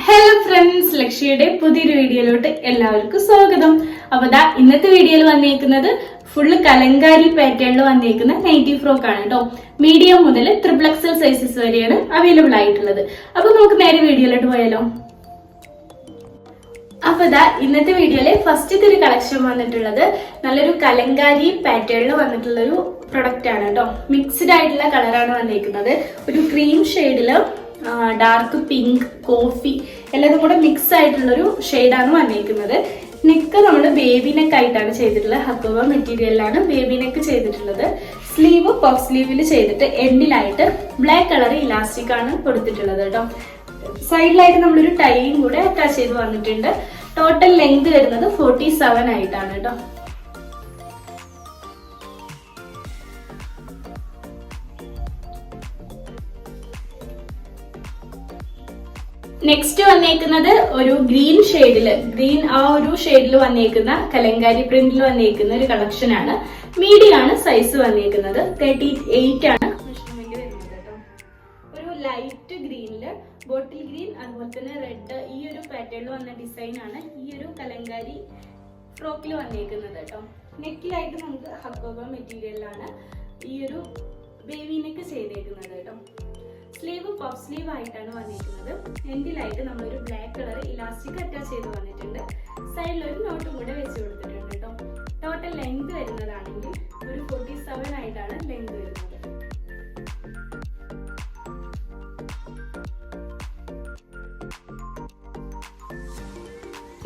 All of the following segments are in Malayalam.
ഹലോ ഫ്രണ്ട്സ്, ലക്ഷ്യയുടെ പുതിയൊരു വീഡിയോയിലോട്ട് എല്ലാവർക്കും സ്വാഗതം. അപ്പൊ ഇന്നത്തെ വീഡിയോയിൽ വന്നേക്കുന്നത് ഫുള്ള് കലങ്കാരി പാറ്റേണിൽ വന്നേക്കുന്ന നൈറ്റി ഫ്രോക്ക് ആണ് കേട്ടോ. മീഡിയം മുതൽ ട്രിപ്പിൾ എക്സൽ സൈസസ് വരെയാണ് അവൈലബിൾ ആയിട്ടുള്ളത്. അപ്പൊ നമുക്ക് നേരെ വീഡിയോയിലോട്ട് പോയാലോ. അപ്പൊ ഇന്നത്തെ വീഡിയോയിലെ ഫസ്റ്റത്തെ ഒരു കളക്ഷൻ വന്നിട്ടുള്ളത് നല്ലൊരു കലങ്കാരി പാറ്റേണിൽ വന്നിട്ടുള്ള ഒരു പ്രൊഡക്റ്റ് ആണ് കേട്ടോ. മിക്സ്ഡ് ആയിട്ടുള്ള കളറാണ് വന്നേക്കുന്നത്. ഒരു ക്രീം ഷെയ്ഡില് ഡാർക്ക് പിങ്ക്, കോഫി എല്ലാതും കൂടെ മിക്സ് ആയിട്ടുള്ളൊരു ഷെയ്ഡാണ് വന്നേക്കുന്നത്. നെക്ക് നമ്മൾ ബേബി നെക്ക് ആയിട്ടാണ് ചെയ്തിട്ടുള്ളത്. ഹക്കോവ മെറ്റീരിയലാണ് ബേബി നെക്ക് ചെയ്തിട്ടുള്ളത്. സ്ലീവ് പഫ് സ്ലീവിൽ ചെയ്തിട്ട് എൻഡിലായിട്ട് ബ്ലാക്ക് കളർ ഇലാസ്റ്റിക് ആണ് കൊടുത്തിട്ടുള്ളത് കേട്ടോ. സൈഡിലായിട്ട് നമ്മളൊരു ടൈയും കൂടെ അറ്റാച്ച് ചെയ്ത് വന്നിട്ടുണ്ട്. ടോട്ടൽ ലെങ്ത് വരുന്നത് 47 ആയിട്ടാണ് കേട്ടോ. നെക്സ്റ്റ് വന്നേക്കുന്നത് ഒരു ഗ്രീൻ ഷെയ്ഡില്, ഒരു ഷെയ്ഡിൽ വന്നേക്കുന്ന കലങ്കാരി പ്രിന്റിൽ വന്നേക്കുന്ന ഒരു കളക്ഷൻ ആണ്. മീഡിയം ആണ് സൈസ് വന്നേക്കുന്നത്. 38 ആണ് മെഷർമെന്റ് വരുന്നത് കേട്ടോ. ഒരു ലൈറ്റ് ഗ്രീനില് ബോട്ടിൽ ഗ്രീൻ അതുപോലെ തന്നെ റെഡ്, ഈ ഒരു പാറ്റേണിൽ വന്ന ഡിസൈൻ ആണ് ഈ ഒരു കലങ്കാരി ഫ്രോക്കിൽ വന്നേക്കുന്നത് കേട്ടോ. നെക്കിലായിട്ട് നമുക്ക് ഹക്കോബ മെറ്റീരിയലാണ് ഈ ഒരു ബേബി നെക്ക് ചെയ്തേക്കുന്നത് കേട്ടോ. സ്ലീവ് പഫ് സ്ലീവ് ആയിട്ടാണ് വന്നിരിക്കുന്നത്. എൻഡിലായിട്ട് നമ്മളൊരു ബ്ലാക്ക് കളർ ഇലാസ്റ്റിക് അറ്റാച്ച് ചെയ്ത് വന്നിട്ടുണ്ട്. സൈഡിൽ ഒരു നോട്ടും കൂടെ വെച്ച് കൊടുത്തിട്ടുണ്ട് കേട്ടോ. ടോട്ടൽ ലെങ്ത് വരുന്നതാണെങ്കിൽ ഒരു 47 ആയിട്ടാണ് ലെങ്ത് വരുന്നത്.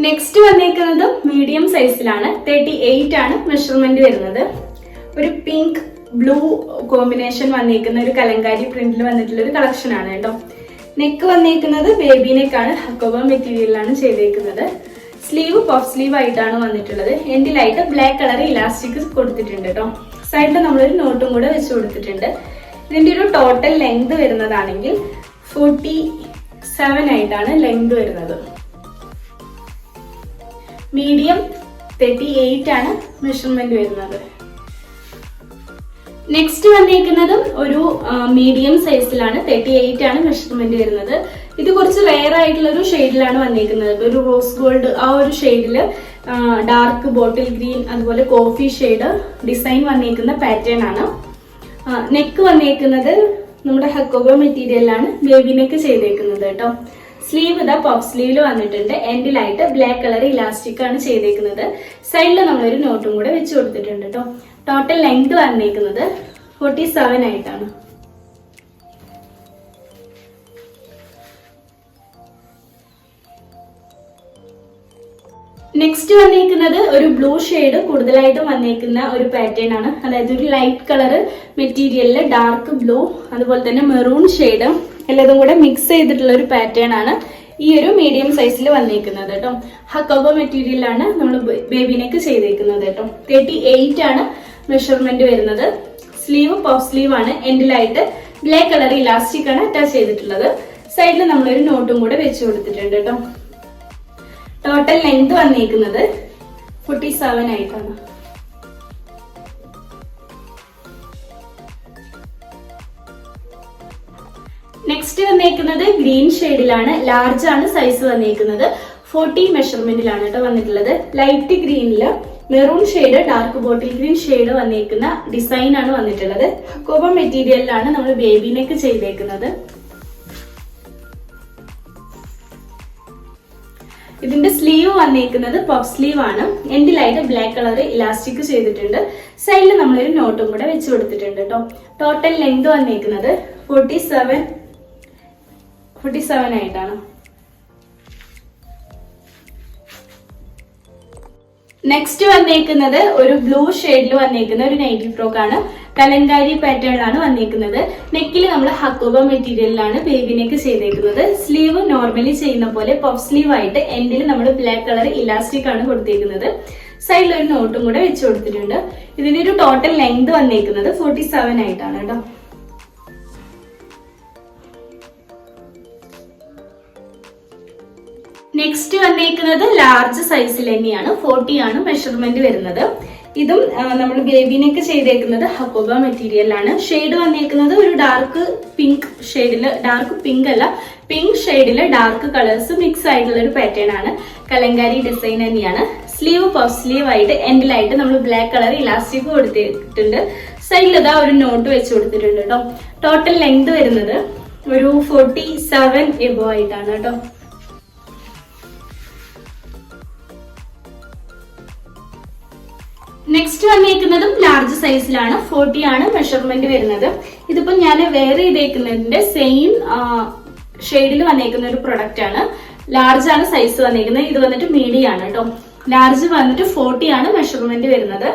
നെക്സ്റ്റ് വന്നേക്കുന്നത് മീഡിയം സൈസിലാണ്. 38 ആണ് മെഷർമെന്റ് വരുന്നത്. ഒരു പിങ്ക് ബ്ലൂ കോമ്പിനേഷൻ വന്നേക്കുന്ന ഒരു കലങ്കാരി പ്രിന്റിൽ വന്നിട്ടുള്ള ഒരു കളക്ഷൻ ആണ് കേട്ടോ. നെക്ക് വന്നേക്കുന്നത് ബേബി നെക്കാണ്. ഹക്കോബ മെറ്റീരിയലാണ് ചെയ്തേക്കുന്നത്. സ്ലീവ് പഫ് സ്ലീവ് ആയിട്ടാണ് വന്നിട്ടുള്ളത്. എൻഡിലായിട്ട് ബ്ലാക്ക് കളർ ഇലാസ്റ്റിക് കൊടുത്തിട്ടുണ്ട് കേട്ടോ. സൈഡിൽ നമ്മളൊരു നോട്ടും കൂടെ വെച്ച് കൊടുത്തിട്ടുണ്ട്. ഇതിന്റെ ഒരു ടോട്ടൽ ലെങ്ത് വരുന്നതാണെങ്കിൽ 47 ആയിട്ടാണ് ലെങ്ത് വരുന്നത്. മീഡിയം 38 ആണ് മെഷർമെന്റ് വരുന്നത്. നെക്സ്റ്റ് വന്നേക്കുന്നതും ഒരു മീഡിയം സൈസിലാണ്. 38 ആണ് മെഷർമെന്റ് വരുന്നത്. ഇത് കുറച്ച് റെയർ ആയിട്ടുള്ള ഒരു ഷെയ്ഡിലാണ് വന്നേക്കുന്നത്. ഒരു റോസ് ഗോൾഡ് ആ ഒരു ഷെയ്ഡില് ഡാർക്ക് ബോട്ടിൽ ഗ്രീൻ അതുപോലെ കോഫി ഷെയ്ഡ് ഡിസൈൻ വന്നേക്കുന്ന പാറ്റേൺ ആണ്. നെക്ക് വന്നേക്കുന്നത് നമ്മുടെ ഹക്കോബ മെറ്റീരിയലാണ് ബേബി നെക്ക് ചെയ്തേക്കുന്നത് കേട്ടോ. സ്ലീവ് പഫ് സ്ലീവില് വന്നിട്ടുണ്ട്. എൻഡിലായിട്ട് ബ്ലാക്ക് കളർ ഇലാസ്റ്റിക് ആണ് ചെയ്തേക്കുന്നത്. സൈഡിൽ നമ്മളൊരു നോട്ടും കൂടെ വെച്ച് കൊടുത്തിട്ടുണ്ട് കേട്ടോ. ടോട്ടൽ ലെങ്ത് വന്നേക്കുന്നത് 47 ആയിട്ടാണ്. നെക്സ്റ്റ് വന്നേക്കുന്നത് ഒരു ബ്ലൂ ഷെയ്ഡ് കൂടുതലായിട്ടും വന്നേക്കുന്ന ഒരു പാറ്റേൺ ആണ്. അതായത് ഒരു ലൈറ്റ് കളർ മെറ്റീരിയലില് ഡാർക്ക് ബ്ലൂ അതുപോലെ തന്നെ മെറൂൺ ഷെയ്ഡ് എല്ലാതും കൂടെ മിക്സ് ചെയ്തിട്ടുള്ള ഒരു പാറ്റേൺ ആണ് ഈ ഒരു മീഡിയം സൈസിൽ വന്നേക്കുന്നത് കേട്ടോ. ഹക്കോബ മെറ്റീരിയലാണ് നമ്മൾ ബേബി നെക്ക് ചെയ്തേക്കുന്നത് കേട്ടോ. 38 ആണ് മെഷർമെന്റ് വരുന്നത്. സ്ലീവ് പഫ് സ്ലീവ് ആണ്. എൻഡിലായിട്ട് ബ്ലാക്ക് കളർ ഇലാസ്റ്റിക് ആണ് അറ്റാച്ച് ചെയ്തിട്ടുള്ളത്. സൈഡിൽ നമ്മളൊരു നോട്ടും കൂടെ വെച്ച് കൊടുത്തിട്ടുണ്ട് കേട്ടോ. ടോട്ടൽ ലെങ്ത് വന്നേക്കുന്നത് 47 ആയിട്ടാണ്. നെക്സ്റ്റ് വന്നേക്കുന്നത് ഗ്രീൻ ഷെയ്ഡിലാണ്. ലാർജ് ആണ് സൈസ് വന്നേക്കുന്നത്. 40 മെഷർമെന്റിലാണ് കേട്ടോ വന്നിട്ടുള്ളത്. ലൈറ്റ് ഗ്രീനില് maroon shade dark bottle green shade വന്നേക്കുന്ന ഡിസൈൻ ആണ് വന്നിട്ടുള്ളത്. ഹക്കോബ മെറ്റീരിയലിലാണ് നമ്മൾ ബേബി നെക്ക് ചെയ്തേക്കുന്നത്. ഇതിന്റെ സ്ലീവ് വന്നേക്കുന്നത് പഫ് സ്ലീവ് ആണ്. എൻഡിലായിട്ട് ബ്ലാക്ക് കളർ ഇലാസ്റ്റിക് ചെയ്തിട്ടുണ്ട്. സൈഡിൽ നമ്മളൊരു നോട്ടും കൂടെ വെച്ച് കൊടുത്തിട്ടുണ്ട് കേട്ടോ. ടോട്ടൽ ലെങ്ത് വന്നേക്കുന്നത് 47 ആയിട്ടാണ്. നെക്സ്റ്റ് വന്നേക്കുന്നത് ഒരു ബ്ലൂ ഷെയ്ഡിൽ വന്നേക്കുന്ന ഒരു നൈറ്റി ഫ്രോക്ക് ആണ്. കലങ്കാരി പാറ്റേണിലാണ് വന്നേക്കുന്നത്. നെക്കിൽ നമ്മൾ ഹക്കോബ മെറ്റീരിയലിലാണ് ബേബി നെക്ക് ചെയ്തേക്കുന്നത്. സ്ലീവ് നോർമലി ചെയ്യുന്ന പോലെ പഫ് സ്ലീവ് ആയിട്ട് എൻഡിൽ നമ്മൾ ബ്ലാക്ക് കളർ ഇലാസ്റ്റിക് ആണ് കൊടുത്തേക്കുന്നത്. സൈഡിൽ ഒരു നോട്ടും കൂടെ വെച്ച് കൊടുത്തിട്ടുണ്ട്. ഇതിന്റെ ഒരു ടോട്ടൽ ലെങ്ത് വന്നേക്കുന്നത് 47 ആയിട്ടാണ് കേട്ടോ. നെക്സ്റ്റ് വന്നേക്കുന്നത് ലാർജ് സൈസിൽ തന്നെയാണ്. 40 ആണ് മെഷർമെന്റ് വരുന്നത്. ഇതും നമ്മൾ ബേബിനെക്ക് ചെയ്തേക്കുന്നത് ഹക്കോബ മെറ്റീരിയലാണ്. ഷെയ്ഡ് വന്നേക്കുന്നത് ഒരു ഡാർക്ക് പിങ്ക് ഷെയ്ഡില്, ഡാർക്ക് പിങ്ക് അല്ല, പിങ്ക് ഷെയ്ഡില് ഡാർക്ക് കളേഴ്സ് മിക്സ് ആയിട്ടുള്ള ഒരു പാറ്റേൺ ആണ്. കലങ്കാരി ഡിസൈൻ തന്നെയാണ്. സ്ലീവ് പഫ് സ്ലീവ് ആയിട്ട് എൻഡിലായിട്ട് നമ്മൾ ബ്ലാക്ക് കളർ ഇലാസ്റ്റിക് കൊടുത്തിട്ടുണ്ട്. സൈഡിൽ ഇതാ ഒരു നോട്ട് വെച്ച് കൊടുത്തിട്ടുണ്ട് കേട്ടോ. ടോട്ടൽ ലെങ്ത് വരുന്നത് ഒരു 47 എബോ ആയിട്ടാണ് കേട്ടോ. നെക്സ്റ്റ് വന്നേക്കുന്നതും ലാർജ് സൈസിലാണ്. 40 ആണ് മെഷർമെന്റ് വരുന്നത്. ഇതിപ്പോ ഞാൻ വെയർ ചെയ്തേക്കുന്നതിന്റെ സെയിം ഷെയ്ഡിൽ വന്നേക്കുന്ന ഒരു പ്രൊഡക്റ്റ് ആണ്. ലാർജ് ആണ് സൈസ് വന്നേക്കുന്നത്. ഇത് വന്നിട്ട് മീഡിയം ആണ് കേട്ടോ. ലാർജ് വന്നിട്ട് 40 ആണ് മെഷർമെന്റ് വരുന്നത്.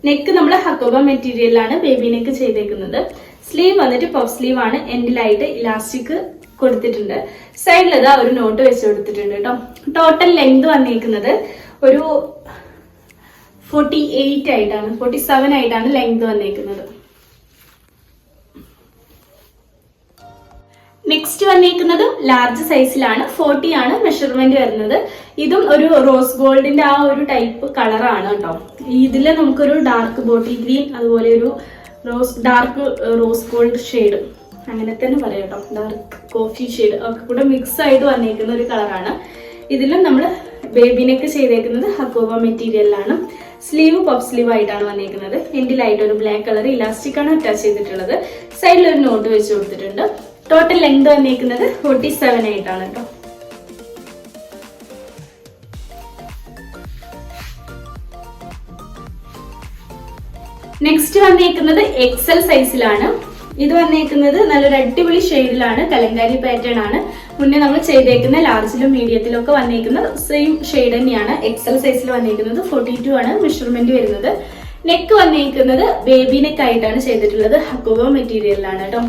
നെക്ക് നമ്മൾ ഹക്കോബ മെറ്റീരിയലാണ് ബേബി നെക്ക് ചെയ്തേക്കുന്നത്. സ്ലീവ് വന്നിട്ട് പഫ് സ്ലീവ് ആണ്. എൻഡിലായിട്ട് ഇലാസ്റ്റിക് കൊടുത്തിട്ടുണ്ട്. സൈഡിൽ ഇതാ ഒരു നോട്ട് വെച്ച് കൊടുത്തിട്ടുണ്ട് കേട്ടോ. ടോട്ടൽ ലെങ്ത് വന്നേക്കുന്നത് ഒരു 48 ആയിട്ടാണ്, 47 ആയിട്ടാണ് ലെങ്ത് വന്നേക്കുന്നത്. നെക്സ്റ്റ് വന്നേക്കുന്നത് ലാർജ് സൈസിലാണ്. 40 ആണ് മെഷർമെന്റ് വരുന്നത്. ഇതും ഒരു റോസ് ഗോൾഡിന്റെ ആ ഒരു ടൈപ്പ് കളറാണ് കേട്ടോ. ഇതില് നമുക്കൊരു ഡാർക്ക് ബോട്ടിൽ ഗ്രീൻ, അതുപോലെ ഒരു ഡാർക്ക് റോസ് ഗോൾഡ് ഷെയ്ഡ്, അങ്ങനെ തന്നെ പറയാം കേട്ടോ, ഡാർക്ക് കോഫി ഷെയ്ഡ് ഒക്കെ കൂടെ മിക്സ് ആയിട്ട് വന്നേക്കുന്ന ഒരു കളറാണ്. ഇതിലും നമ്മൾ ബേബിനെക്ക് ചെയ്തേക്കുന്നത് ഹക്കോബ മെറ്റീരിയലാണ്. സ്ലീവ് പഫ് സ്ലീവ് ആയിട്ടാണ് വന്നേക്കുന്നത്. എൻഡിലായിട്ട് ഒരു ബ്ലാക്ക് കളർ ഇലാസ്റ്റിക് ആണ് അറ്റാച്ച് ചെയ്തിട്ടുള്ളത്. സൈഡിൽ ഒരു നോട്ട് വെച്ച് കൊടുത്തിട്ടുണ്ട്. ടോട്ടൽ ലെങ്ത് വന്നേക്കുന്നത് 47 ആയിട്ടാണ് കേട്ടോ. നെക്സ്റ്റ് വന്നേക്കുന്നത് എക്സൽ സൈസിലാണ്. ഇത് വന്നേക്കുന്നത് നല്ലൊരു അടിപൊളി ഷെയ്ഡിലാണ്. കലങ്കാരി പാറ്റേൺ ആണ്. മുന്നേ നമ്മൾ ചെയ്തേക്കുന്ന ലാർജിലും മീഡിയത്തിലും ഒക്കെ വന്നേക്കുന്ന സെയിം ഷെയ്ഡ് തന്നെയാണ്. എക്സൽ സൈസിൽ വന്നേക്കുന്നത്. 42 ആണ് മെഷർമെന്റ് വരുന്നത്. നെക്ക് വന്നേക്കുന്നത് ബേബി നെക്ക് ആയിട്ടാണ് ചെയ്തിട്ടുള്ളത്. ഹക്കോബ മെറ്റീരിയലാണ് കേട്ടോ.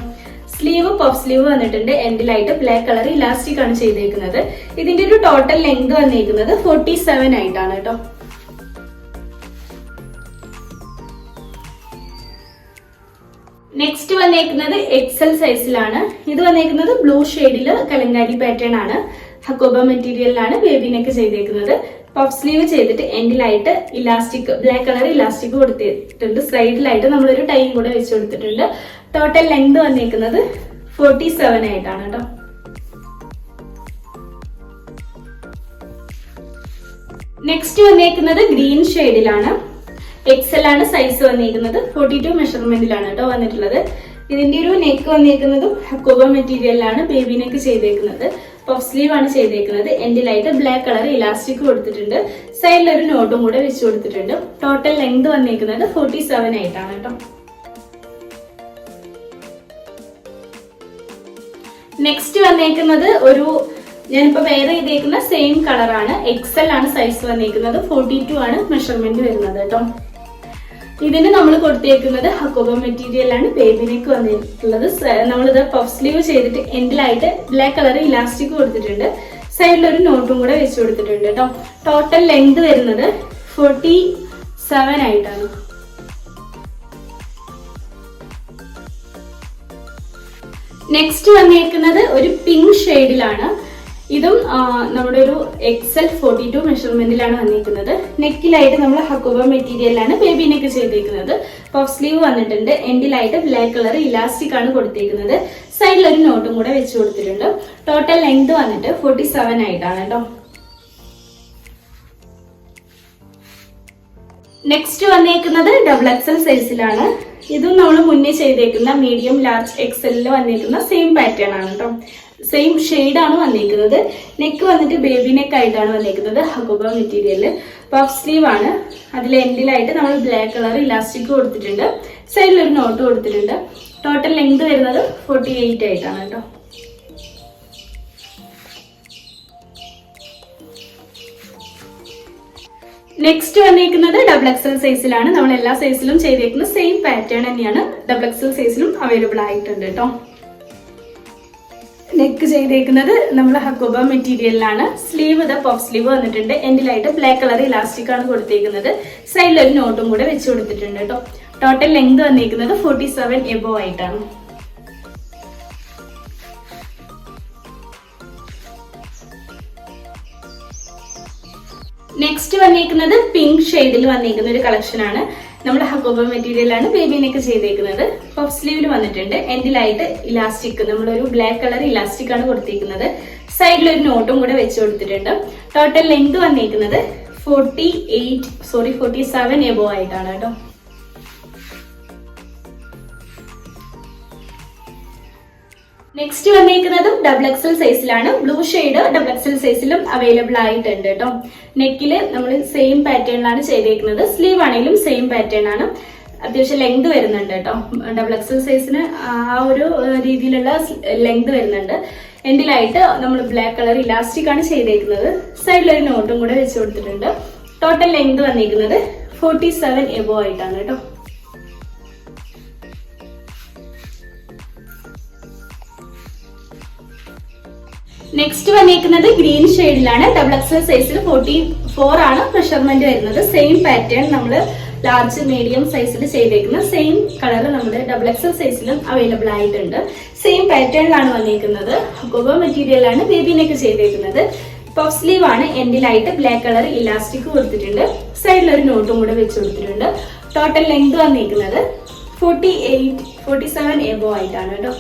സ്ലീവ് പഫ് സ്ലീവ് വന്നിട്ടുണ്ട്. എൻഡിലായിട്ട് ബ്ലാക്ക് കളർ ഇലാസ്റ്റിക് ആണ് ചെയ്തേക്കുന്നത്. ഇതിന്റെ ഒരു ടോട്ടൽ ലെങ്ത് വന്നേക്കുന്നത് 47 ആയിട്ടാണ് കേട്ടോ. നെക്സ്റ്റ് വന്നേക്കുന്നത് എക്സൽ സൈസിലാണ്. ഇത് വന്നേക്കുന്നത് ബ്ലൂ ഷെയ്ഡില് കലങ്കാരി പാറ്റേൺ ആണ്. ഹക്കോബ മെറ്റീരിയലിലാണ് ബേബി നെക്ക് ചെയ്തേക്കുന്നത്. പഫ് സ്ലീവ് ചെയ്തിട്ട് എൻഡിലായിട്ട് ഇലാസ്റ്റിക് ബ്ലാക്ക് കളർ ഇലാസ്റ്റിക് കൊടുത്തിട്ടുണ്ട്. സൈഡിലായിട്ട് നമ്മളൊരു ടൈം കൂടെ വെച്ച് കൊടുത്തിട്ടുണ്ട്. ടോട്ടൽ ലെങ്ത് വന്നേക്കുന്നത് 47 ആയിട്ടാണ് കേട്ടോ. നെക്സ്റ്റ് വന്നേക്കുന്നത് ഗ്രീൻ ഷെയ്ഡിലാണ്. എക്സൽ ആണ് സൈസ് വന്നേക്കുന്നത്. 42 മെഷർമെന്റിലാണ് കേട്ടോ വന്നിട്ടുള്ളത്. ഇതിന്റെ ഒരു നെക്ക് വന്നേക്കുന്നതും ഹക്കോബ മെറ്റീരിയലിലാണ് ബേബി നെക്ക് ചെയ്തേക്കുന്നത്. പഫ് സ്ലീവ് ആണ് ചെയ്തേക്കുന്നത്. എൻഡിലായിട്ട് ബ്ലാക്ക് കളർ ഇലാസ്റ്റിക് കൊടുത്തിട്ടുണ്ട്. സൈഡിൽ ഒരു നോട്ടും കൂടെ വെച്ച് കൊടുത്തിട്ടുണ്ട്. ടോട്ടൽ ലെങ്ത് വന്നേക്കുന്നത് 47 ആയിട്ടാണ് കേട്ടോ. നെക്സ്റ്റ് വന്നേക്കുന്നത് ഒരു ഞാനിപ്പോ വെയർ ചെയ്തേക്കുന്ന സെയിം കളറാണ്. എക്സൽ ആണ് സൈസ് വന്നേക്കുന്നത്. 42 ആണ് മെഷർമെന്റ് വരുന്നത് കേട്ടോ. ഇതിന് നമ്മൾ കൊടുത്തേക്കുന്നത് ഹക്കോബ മെറ്റീരിയലാണ് ബേബി നെക്ക് വന്നിട്ടുള്ളത്. നമ്മളിത് പഫ് സ്ലീവ് ചെയ്തിട്ട് എൻഡിലായിട്ട് ബ്ലാക്ക് കളർ ഇലാസ്റ്റിക് കൊടുത്തിട്ടുണ്ട്. സൈഡിൽ ഒരു നോട്ടും കൂടെ വെച്ച് കൊടുത്തിട്ടുണ്ട് കേട്ടോ. ടോട്ടൽ ലെങ്ത് വരുന്നത് 47 ആയിട്ടാണ്. നെക്സ്റ്റ് വന്നേക്കുന്നത് ഒരു പിങ്ക് ഷെയ്ഡിലാണ്. ഇതും നമ്മുടെ ഒരു എക്സൽ 42 മെഷർമെന്റിലാണ് വന്നിരിക്കുന്നത്. നെക്കിലായിട്ട് നമ്മൾ ഹക്കോബ മെറ്റീരിയലാണ് ബേബി നെക്ക് ചെയ്തേക്കുന്നത്. പഫ് സ്ലീവ് വന്നിട്ടുണ്ട്. എൻഡിലായിട്ട് ബ്ലാക്ക് കളർ ഇലാസ്റ്റിക് ആണ് കൊടുത്തേക്കുന്നത്. സൈഡിൽ ഒരു നോട്ടും കൂടെ വെച്ച് കൊടുത്തിട്ടുണ്ട്. ടോട്ടൽ ലെങ്ത് വന്നിട്ട് 47 ആയിട്ടാണ് കേട്ടോ. നെക്സ്റ്റ് വന്നേക്കുന്നത് ഡബിൾ എക്സൽ സൈസിലാണ്. ഇതും നമ്മൾ മുന്നേ ചെയ്തേക്കുന്ന മീഡിയം ലാർജ് എക്സലിൽ വന്നേക്കുന്ന സെയിം പാറ്റേൺ ആണ് കേട്ടോ. സെയിം ഷെയ്ഡ് ആണ് വന്നേക്കുന്നത്. നെക്ക് വന്നിട്ട് ബേബി നെക്ക് ആയിട്ടാണ് വന്നേക്കുന്നത്. ഹക്കോബ മെറ്റീരിയല് പഫ് സ്ലീവ് ആണ്. അതിൽ എൻഡിലായിട്ട് നമ്മൾ ബ്ലാക്ക് കളർ ഇലാസ്റ്റിക് കൊടുത്തിട്ടുണ്ട്. സൈഡിൽ ഒരു നോട്ട് കൊടുത്തിട്ടുണ്ട്. ടോട്ടൽ ലെങ്ത് വരുന്നത് 48 ആയിട്ടാണ് കേട്ടോ. നെക്സ്റ്റ് വന്നേക്കുന്നത് ഡബിൾ എക്സൽ സൈസിലാണ്. നമ്മൾ എല്ലാ സൈസിലും ചെയ്തേക്കുന്ന സെയിം പാറ്റേൺ തന്നെയാണ്. ഡബിൾ എക്സൽ സൈസിലും അവൈലബിൾ ആയിട്ടുണ്ട് കേട്ടോ. നെക്ക് ചെയ്തേക്കുന്നത് നമ്മൾ ഹക്കോബ മെറ്റീരിയലിലാണ്. സ്ലീവ് പഫ് സ്ലീവ് വന്നിട്ടുണ്ട്. എൻഡിലായിട്ട് ബ്ലാക്ക് കളർ ഇലാസ്റ്റിക് ആണ് കൊടുത്തേക്കുന്നത്. സൈഡിൽ ഒരു നോട്ടും കൂടെ വെച്ച് കൊടുത്തിട്ടുണ്ട് കേട്ടോ. ടോട്ടൽ ലെങ്ത് വന്നിരിക്കുന്നത് 47 എബോ ആയിട്ടാണ്. നെക്സ്റ്റ് വന്നേക്കുന്നത് പിങ്ക് ഷെയ്ഡിൽ വന്നേക്കുന്ന ഒരു കളക്ഷൻ ആണ്. നമ്മൾ ഹക്കോബ മെറ്റീരിയൽ ആണ് ബേബി നെക്ക് ചെയ്തേക്കുന്നത്. പഫ് സ്ലീവിൽ വന്നിട്ടുണ്ട്. എൻഡിലായിട്ട് ഇലാസ്റ്റിക്, നമ്മളൊരു ബ്ലാക്ക് കളർ ഇലാസ്റ്റിക് ആണ് കൊടുത്തിരിക്കുന്നത്. സൈഡിൽ ഒരു നോട്ടും കൂടെ വെച്ച് കൊടുത്തിട്ടുണ്ട്. ടോട്ടൽ ലെങ്ത് വന്നേക്കുന്നത് 47 എബോ ആയിട്ടാണ് കേട്ടോ. നെക്സ്റ്റ് വന്നേക്കുന്നതും XXL സൈസിലാണ്. ബ്ലൂ ഷെയ്ഡ് XXL സൈസിലും അവൈലബിൾ ആയിട്ടുണ്ട് കേട്ടോ. നെക്കില് നമ്മൾ സെയിം പാറ്റേണിലാണ് ചെയ്തേക്കുന്നത്. സ്ലീവ് ആണെങ്കിലും സെയിം പാറ്റേൺ ആണ്. അത്യാവശ്യം ലെങ്ത് വരുന്നുണ്ട് കേട്ടോ. XXL സൈസിന് ആ ഒരു രീതിയിലുള്ള ലെങ്ത് വരുന്നുണ്ട്. എൻഡിലായിട്ട് നമ്മൾ ബ്ലാക്ക് കളർ ഇലാസ്റ്റിക് ആണ് ചെയ്തേക്കുന്നത്. സൈഡിൽ ഒരു നോട്ടും കൂടെ വെച്ച് കൊടുത്തിട്ടുണ്ട്. ടോട്ടൽ ലെങ്ത് വന്നിരിക്കുന്നത് 47 എബോ ആയിട്ടാണ് കേട്ടോ. നെക്സ്റ്റ് വന്നേക്കുന്നത് ഗ്രീൻ ഷെയ്ഡിലാണ്. XXL സൈസിൽ 44 ആണ് മെഷർമെന്റ് വരുന്നത്. സെയിം പാറ്റേൺ നമ്മൾ ലാർജ് മീഡിയം സൈസിൽ ചെയ്തേക്കുന്ന സെയിം കളർ നമ്മുടെ XXL സൈസിലും അവൈലബിൾ ആയിട്ടുണ്ട്. സെയിം പാറ്റേണിലാണ് വന്നേക്കുന്നത്. ഹക്കോബ മെറ്റീരിയലാണ് ബേബി നെക്ക് ചെയ്തേക്കുന്നത്. പഫ് സ്ലീവ് ആണ്. എൻഡിലായിട്ട് ബ്ലാക്ക് കളർ ഇലാസ്റ്റിക് കൊടുത്തിട്ടുണ്ട്. സൈഡിൽ ഒരു നോട്ടും കൂടെ വെച്ച് കൊടുത്തിട്ടുണ്ട്. ടോട്ടൽ ലെങ്ത് വന്നേക്കുന്നത് 47 എബോ ആയിട്ടാണ് കേട്ടോ.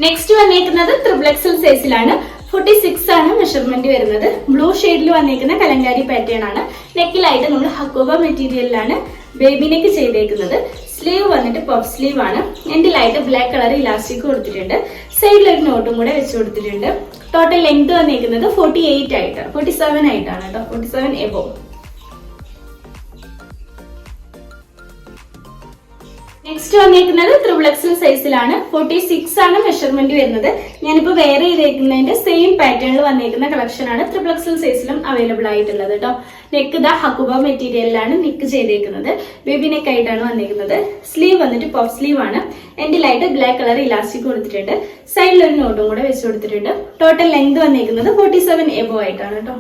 നെക്സ്റ്റ് വന്നേക്കുന്നത് XXL സൈസിലാണ്. 46 ആണ് മെഷർമെന്റ് വരുന്നത്. ബ്ലൂ ഷെയ്ഡിൽ വന്നേക്കുന്ന കലങ്കാരി പാറ്റേൺ ആണ്. നെക്കിലായിട്ട് നമ്മൾ ഹക്കോബ മെറ്റീരിയലിലാണ് ബേബി നെക്ക് ചെയ്തേക്കുന്നത്. സ്ലീവ് വന്നിട്ട് പഫ് സ്ലീവ് ആണ്. എൻഡിലായിട്ട് ബ്ലാക്ക് കളർ ഇലാസ്റ്റിക് കൊടുത്തിട്ടുണ്ട്. സൈഡിൽ ഒരു നോട്ടും കൂടെ വെച്ച് കൊടുത്തിട്ടുണ്ട്. ടോട്ടൽ ലെങ്ത് വന്നേക്കുന്നത് 47 ആയിട്ടാണ് കേട്ടോ. 47 എബോ. നെക്സ്റ്റ് വന്നേക്കുന്നത് XXL സൈസിലാണ്. 46 ആണ് മെഷർമെന്റ് വരുന്നത്. ഞാനിപ്പോ വേറെ ചെയ്തേക്കുന്നതിന്റെ സെയിം പാറ്റേണിൽ വന്നേക്കുന്ന കളക്ഷൻ ആണ് XXL സൈസിലും അവൈലബിൾ ആയിട്ടുള്ളത് കേട്ടോ. നെക്ക് ദ ഹക്കോബ മെറ്റീരിയലിലാണ് നെക്ക് ചെയ്തേക്കുന്നത്. ബേബി നെക്ക് ആയിട്ടാണ് വന്നേക്കുന്നത്. സ്ലീവ് വന്നിട്ട് പഫ് സ്ലീവ് ആണ്. എൻഡിലായിട്ട് ബ്ലാക്ക് കളർ ഇലാസ്റ്റിക് കൊടുത്തിട്ടുണ്ട്. സൈഡിൽ ഒരു നോട്ടും കൂടെ വെച്ച് കൊടുത്തിട്ടുണ്ട്. ടോട്ടൽ ലെങ്ത് വന്നേക്കുന്നത് 47 എബോ ആയിട്ടാണ് കേട്ടോ.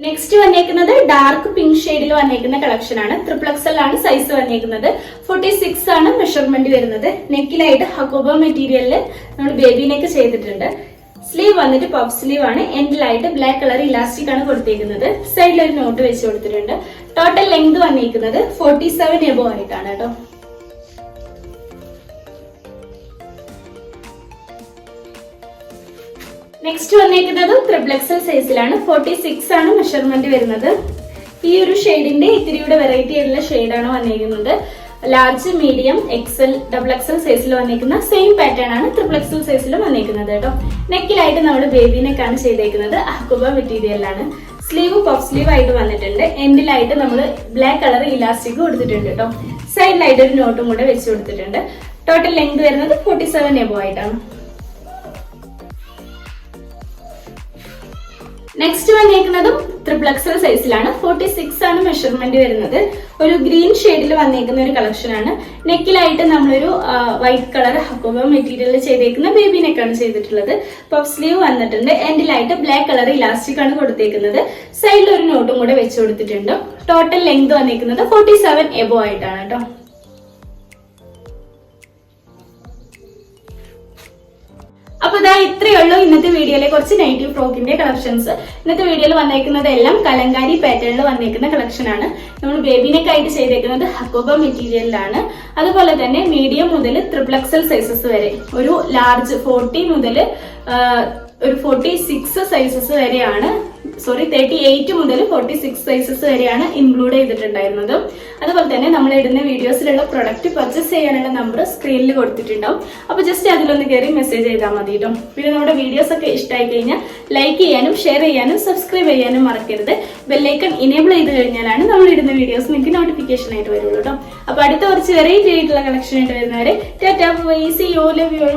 നെക്സ്റ്റ് വന്നേക്കുന്നത് ഡാർക്ക് പിങ്ക് ഷെയ്ഡിൽ വന്നേക്കുന്ന കളക്ഷൻ ആണ്. XXL ആണ് സൈസ് വന്നേക്കുന്നത്. 46 ആണ് മെഷർമെന്റ് വരുന്നത്. നെക്കിലായിട്ട് ഹക്കോബ മെറ്റീരിയലിൽ നമ്മൾ ബേബി നെക്ക് ചെയ്തിട്ടുണ്ട്. സ്ലീവ് വന്നിട്ട് പഫ് സ്ലീവ് ആണ്. എൻഡിലായിട്ട് ബ്ലാക്ക് കളർ ഇലാസ്റ്റിക് ആണ് കൊടുത്തേക്കുന്നത്. സൈഡിൽ ഒരു നോട്ട് വെച്ച് കൊടുത്തിട്ടുണ്ട്. ടോട്ടൽ ലെങ്ത് വന്നേക്കുന്നത് 47 എബോ ആയിട്ടാണ് കേട്ടോ. നെക്സ്റ്റ് വന്നേക്കുന്നത് XXL സൈസിലാണ്. 46 ആണ് മെഷർമെന്റ് വരുന്നത്. ഈ ഒരു ഷെയ്ഡിന്റെ ഇത്തിരിയുടെ വെറൈറ്റി ആയിട്ടുള്ള ഷെയ്ഡാണ് വന്നിരിക്കുന്നത്. ലാർജ് മീഡിയം XXL സൈസിൽ വന്നിരിക്കുന്ന സെയിം പാറ്റേൺ ആണ് XXL സൈസിൽ വന്നിരിക്കുന്നത് കേട്ടോ. നെക്കിലായിട്ട് നമ്മൾ ബേബി നെക്കാണ് ചെയ്തേക്കുന്നത്. ഹക്കോബ മെറ്റീരിയലാണ്. സ്ലീവ് പഫ് സ്ലീവ് ആയിട്ട് വന്നിട്ടുണ്ട്. എൻഡിലായിട്ട് നമ്മൾ ബ്ലാക്ക് കളർ ഇലാസ്റ്റിക് കൊടുത്തിട്ടുണ്ട് കേട്ടോ. സൈഡിലായിട്ട് ഒരു നോട്ടും കൂടെ വെച്ച് കൊടുത്തിട്ടുണ്ട്. ടോട്ടൽ ലെങ്ത് വരുന്നത് 47 എബോ ആയിട്ടാണ്. നെക്സ്റ്റ് വന്നേക്കുന്നതും XXL സൈസിലാണ്. 46 ആണ് മെഷർമെന്റ് വരുന്നത്. ഒരു ഗ്രീൻ ഷെയ്ഡിൽ വന്നേക്കുന്ന ഒരു കളക്ഷൻ ആണ്. നെക്കിലായിട്ട് നമ്മളൊരു വൈറ്റ് കളർ ഹക്കോബ മെറ്റീരിയൽ ചെയ്തേക്കുന്ന ബേബി നെക്കാണ് ചെയ്തിട്ടുള്ളത്. പഫ് സ്ലീവ് വന്നിട്ടുണ്ട്. എൻഡിലായിട്ട് ബ്ലാക്ക് കളർ ഇലാസ്റ്റിക് ആണ് കൊടുത്തേക്കുന്നത്. സൈഡിൽ ഒരു നോട്ടും കൂടെ വെച്ച് കൊടുത്തിട്ടുണ്ട്. ടോട്ടൽ ലെങ്ത് വന്നേക്കുന്നത് 47 എബോ ആയിട്ടാണ് കേട്ടോ. അപ്പൊ ഇതാ ഇത്രയേ ഉള്ളൂ ഇന്നത്തെ വീഡിയോയിലെ കുറച്ച് നൈറ്റി ഫ്രോക്കിന്റെ കളക്ഷൻസ്. ഇന്നത്തെ വീഡിയോയിൽ വന്നേക്കുന്നത് എല്ലാം കലങ്കാരി പാറ്റേണിൽ വന്നേക്കുന്ന കളക്ഷൻ ആണ്. നമ്മൾ ബേബി നെക്ക് ആയിട്ട് ചെയ്തേക്കുന്നത് ഹക്കോബ മെറ്റീരിയലിലാണ്. അതുപോലെ തന്നെ മീഡിയം മുതൽ XXL സൈസസ് വരെ, ഒരു ലാർജ് 40 മുതൽ ഒരു 46 സൈസസ് വരെയാണ്, 38 മുതൽ 46 സൈസസ് വരെയാണ് ഇൻക്ലൂഡ് ചെയ്തിട്ടുണ്ടായിരുന്നത്. അതുപോലെ തന്നെ നമ്മൾ ഇടുന്ന വീഡിയോസിലുള്ള പ്രൊഡക്റ്റ് പർച്ചേസ് ചെയ്യാനുള്ള നമ്പർ സ്ക്രീനിൽ കൊടുത്തിട്ടുണ്ടാവും. അപ്പൊ ജസ്റ്റ് അതിലൊന്ന് കയറി മെസ്സേജ് ചെയ്താൽ മതി കേട്ടോ. പിന്നെ നമ്മുടെ വീഡിയോസ് ഒക്കെ ഇഷ്ടമായി കഴിഞ്ഞാൽ ലൈക്ക് ചെയ്യാനും ഷെയർ ചെയ്യാനും സബ്സ്ക്രൈബ് ചെയ്യാനും മറക്കരുത്. ബെല്ലൈക്കൺ ഇനേബിൾ ചെയ്ത് കഴിഞ്ഞാലാണ് നമ്മൾ ഇടുന്ന വീഡിയോസ് നിങ്ങൾക്ക് നോട്ടിഫിക്കേഷൻ ആയിട്ട് വരുള്ളൂ കേട്ടോ. അപ്പൊ അടുത്ത കുറച്ച് വെറൈറ്റി ആയിട്ടുള്ള കളക്ഷൻ ആയിട്ട് വരുന്നവരെ tata bye, see you, love U.